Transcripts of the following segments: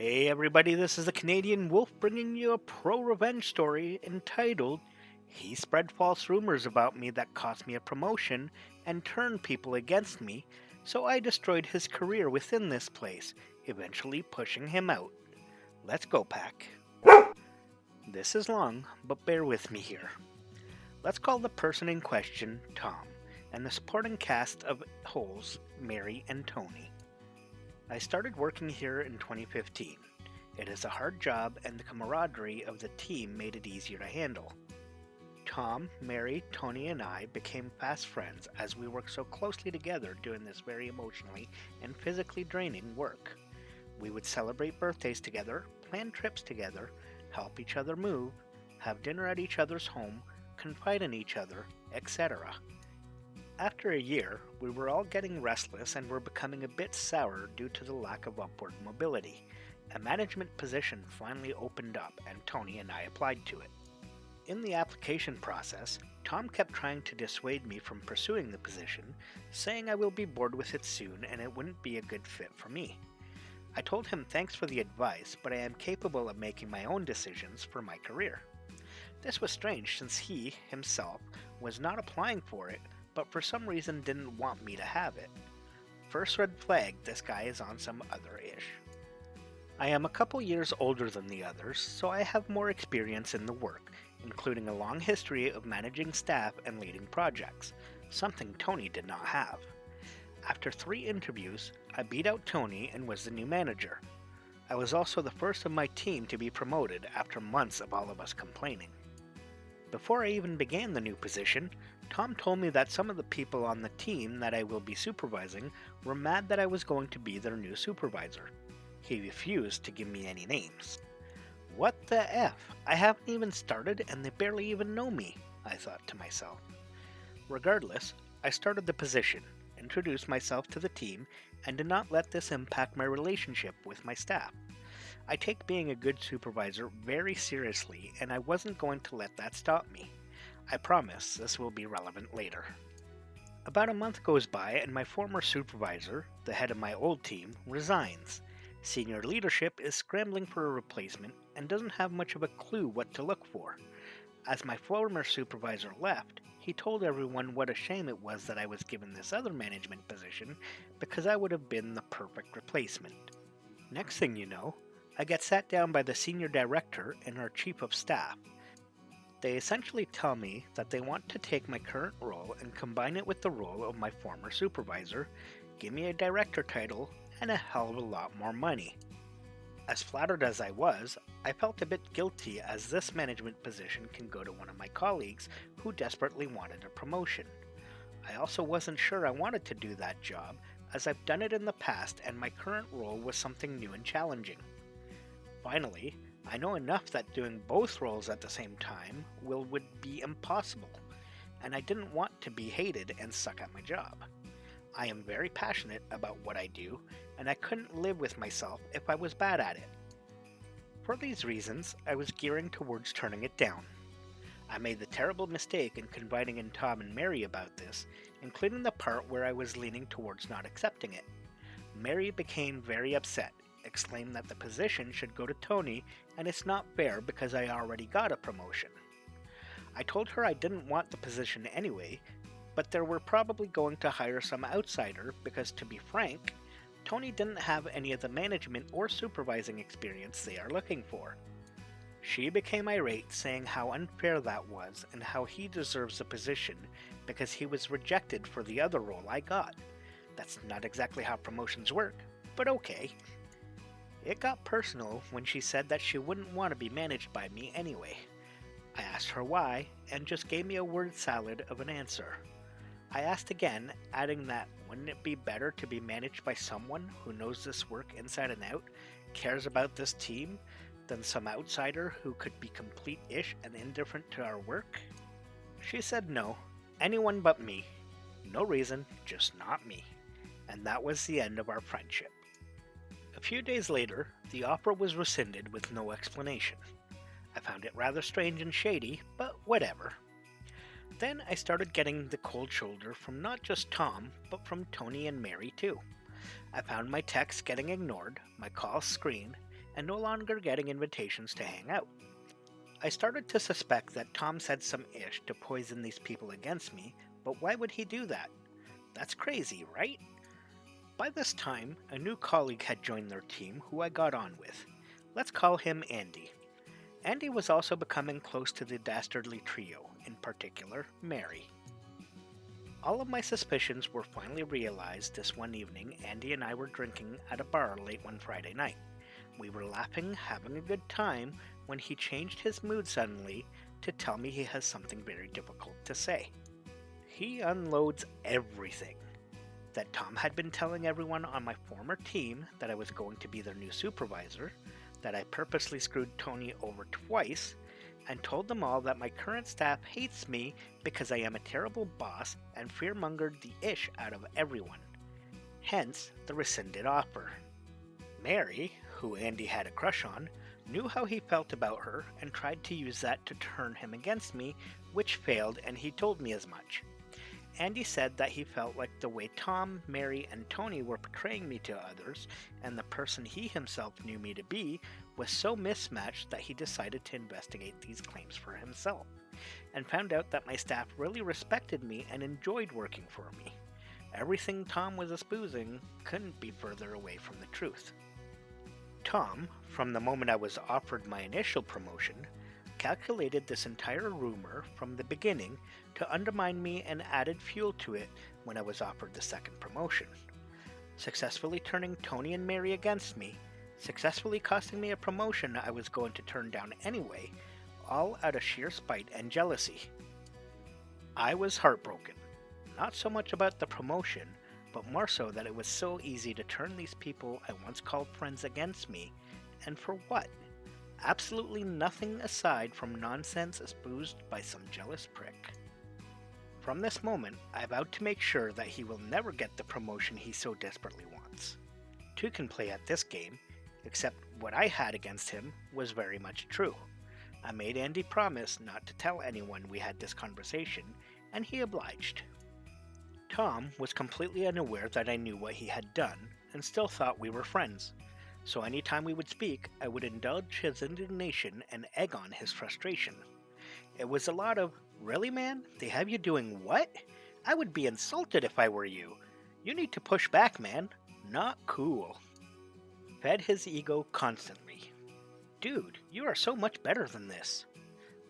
Hey everybody, this is the Canadian Wolf bringing you a pro-revenge story entitled He Spread False Rumors About Me That Cost Me a Promotion and Turned People Against Me, so I destroyed his career within this place, eventually pushing him out. Let's go, Pack. This is long, but bear with me here. Let's call the person in question Tom, and the supporting cast of holes Mary and Tony. I started working here in 2015. It is a hard job, and the camaraderie of the team made it easier to handle. Tom, Mary, Tony, and I became fast friends as we worked so closely together doing this very emotionally and physically draining work. We would celebrate birthdays together, plan trips together, help each other move, have dinner at each other's home, confide in each other, etc. After a year, we were all getting restless and were becoming a bit sour due to the lack of upward mobility. A management position finally opened up and Tony and I applied to it. In the application process, Tom kept trying to dissuade me from pursuing the position, saying I will be bored with it soon and it wouldn't be a good fit for me. I told him thanks for the advice, but I am capable of making my own decisions for my career. This was strange since he, himself, was not applying for it, but for some reason didn't want me to have it. First red flag, this guy is on some other ish. I am a couple years older than the others, so I have more experience in the work, including a long history of managing staff and leading projects, something Tony did not have. After 3 interviews, I beat out Tony and was the new manager. I was also the first of my team to be promoted after months of all of us complaining. Before I even began the new position, Tom told me that some of the people on the team that I will be supervising were mad that I was going to be their new supervisor. He refused to give me any names. What the F? I haven't even started and they barely even know me, I thought to myself. Regardless, I started the position, introduced myself to the team, and did not let this impact my relationship with my staff. I take being a good supervisor very seriously, and I wasn't going to let that stop me. I promise this will be relevant later. About a month goes by and my former supervisor, the head of my old team, resigns. Senior leadership is scrambling for a replacement and doesn't have much of a clue what to look for. As my former supervisor left, he told everyone what a shame it was that I was given this other management position because I would have been the perfect replacement. Next thing you know, I get sat down by the senior director and our chief of staff. They essentially tell me that they want to take my current role and combine it with the role of my former supervisor, give me a director title, and a hell of a lot more money. As flattered as I was, I felt a bit guilty as this management position can go to one of my colleagues who desperately wanted a promotion. I also wasn't sure I wanted to do that job as I've done it in the past and my current role was something new and challenging. Finally, I know enough that doing both roles at the same time would be impossible, and I didn't want to be hated and suck at my job. I am very passionate about what I do, and I couldn't live with myself if I was bad at it. For these reasons, I was gearing towards turning it down. I made the terrible mistake in confiding in Tom and Mary about this, including the part where I was leaning towards not accepting it. Mary became very upset, exclaimed that the position should go to Tony and it's not fair because I already got a promotion. I told her I didn't want the position anyway, but they were probably going to hire some outsider because, to be frank, Tony didn't have any of the management or supervising experience they are looking for. She became irate, saying how unfair that was and how he deserves the position because he was rejected for the other role I got. That's not exactly how promotions work, but okay. It got personal when she said that she wouldn't want to be managed by me anyway. I asked her why, and just gave me a word salad of an answer. I asked again, adding that wouldn't it be better to be managed by someone who knows this work inside and out, cares about this team, than some outsider who could be complete-ish and indifferent to our work? She said no, anyone but me. No reason, just not me. And that was the end of our friendship. A few days later, the offer was rescinded with no explanation. I found it rather strange and shady, but whatever. Then I started getting the cold shoulder from not just Tom, but from Tony and Mary too. I found my texts getting ignored, my calls screened, and no longer getting invitations to hang out. I started to suspect that Tom said some ish to poison these people against me, but why would he do that? That's crazy, right? By this time, a new colleague had joined their team who I got on with. Let's call him Andy. Andy was also becoming close to the dastardly trio, in particular, Mary. All of my suspicions were finally realized this one evening. Andy and I were drinking at a bar late one Friday night. We were laughing, having a good time, when he changed his mood suddenly to tell me he has something very difficult to say. He unloads everything. That Tom had been telling everyone on my former team that I was going to be their new supervisor, that I purposely screwed Tony over twice, and told them all that my current staff hates me because I am a terrible boss and fearmongered the ish out of everyone. Hence, the rescinded offer. Mary, who Andy had a crush on, knew how he felt about her and tried to use that to turn him against me, which failed, and he told me as much. Andy said that he felt like the way Tom, Mary, and Tony were portraying me to others, and the person he himself knew me to be, was so mismatched that he decided to investigate these claims for himself, and found out that my staff really respected me and enjoyed working for me. Everything Tom was espousing couldn't be further away from the truth. Tom, from the moment I was offered my initial promotion, calculated this entire rumor from the beginning to undermine me and added fuel to it when I was offered the second promotion, successfully turning Tony and Mary against me, successfully costing me a promotion I was going to turn down anyway, all out of sheer spite and jealousy. I was heartbroken, not so much about the promotion, but more so that it was so easy to turn these people I once called friends against me, and for what? Absolutely nothing aside from nonsense espoused by some jealous prick. From this moment, I vowed to make sure that he will never get the promotion he so desperately wants. Two can play at this game, except what I had against him was very much true. I made Andy promise not to tell anyone we had this conversation, and he obliged. Tom was completely unaware that I knew what he had done, and still thought we were friends. So anytime we would speak, I would indulge his indignation and egg on his frustration. It was a lot of, "Really, man? They have you doing what? I would be insulted if I were you. You need to push back, man. Not cool." Fed his ego constantly. "Dude, you are so much better than this.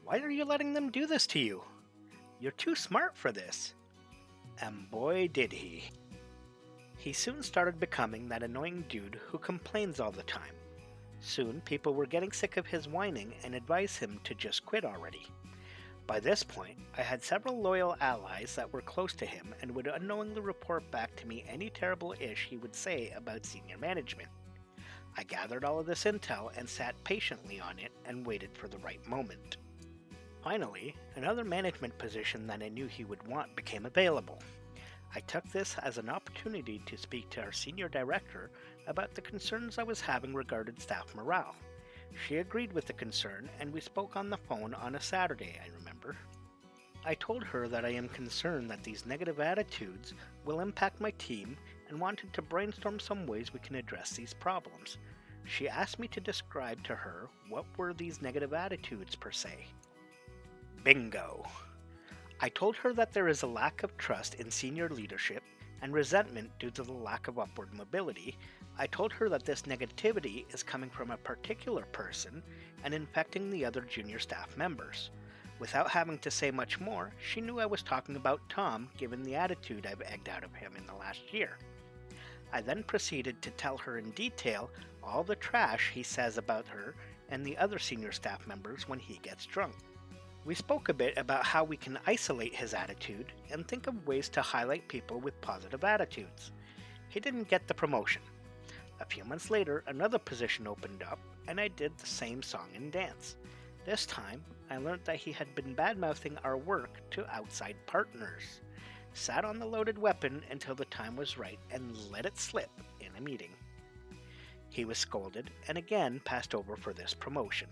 Why are you letting them do this to you? You're too smart for this." And boy did he. He soon started becoming that annoying dude who complains all the time. Soon people were getting sick of his whining and advised him to just quit already. By this point, I had several loyal allies that were close to him and would unknowingly report back to me any terrible ish he would say about senior management. I gathered all of this intel and sat patiently on it and waited for the right moment. Finally, another management position that I knew he would want became available. I took this as an opportunity to speak to our senior director about the concerns I was having regarding staff morale. She agreed with the concern, and we spoke on the phone on a Saturday, I remember. I told her that I am concerned that these negative attitudes will impact my team and wanted to brainstorm some ways we can address these problems. She asked me to describe to her what were these negative attitudes per se. Bingo! I told her that there is a lack of trust in senior leadership and resentment due to the lack of upward mobility. I told her that this negativity is coming from a particular person and infecting the other junior staff members. Without having to say much more, she knew I was talking about Tom given the attitude I've egged out of him in the last year. I then proceeded to tell her in detail all the trash he says about her and the other senior staff members when he gets drunk. We spoke a bit about how we can isolate his attitude and think of ways to highlight people with positive attitudes. He didn't get the promotion. A few months later, another position opened up, and I did the same song and dance. This time, I learned that he had been bad-mouthing our work to outside partners. Sat on the loaded weapon until the time was right and let it slip in a meeting. He was scolded and again passed over for this promotion.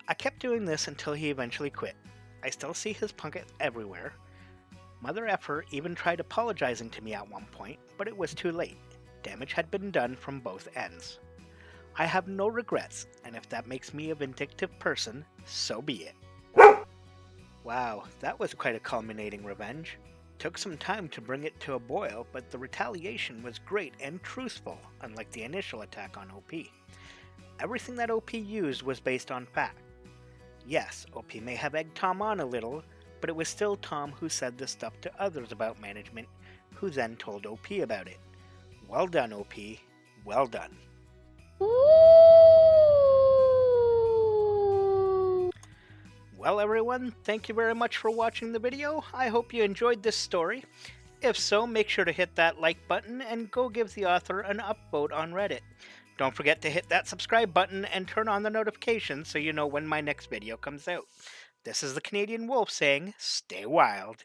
I kept doing this until he eventually quit. I still see his punkit everywhere. Mother effer even tried apologizing to me at one point, but it was too late. Damage had been done from both ends. I have no regrets, and if that makes me a vindictive person, so be it. Wow, that was quite a culminating revenge. Took some time to bring it to a boil, but the retaliation was great and truthful, unlike the initial attack on OP. Everything that OP used was based on fact. Yes, OP may have egged Tom on a little, but it was still Tom who said this stuff to others about management, who then told OP about it. Well done, OP. Well done. Well, everyone, thank you very much for watching the video. I hope you enjoyed this story. If so, make sure to hit that like button and go give the author an upvote on Reddit. Don't forget to hit that subscribe button and turn on the notifications so you know when my next video comes out. This is the Canadian Wolf saying, stay wild.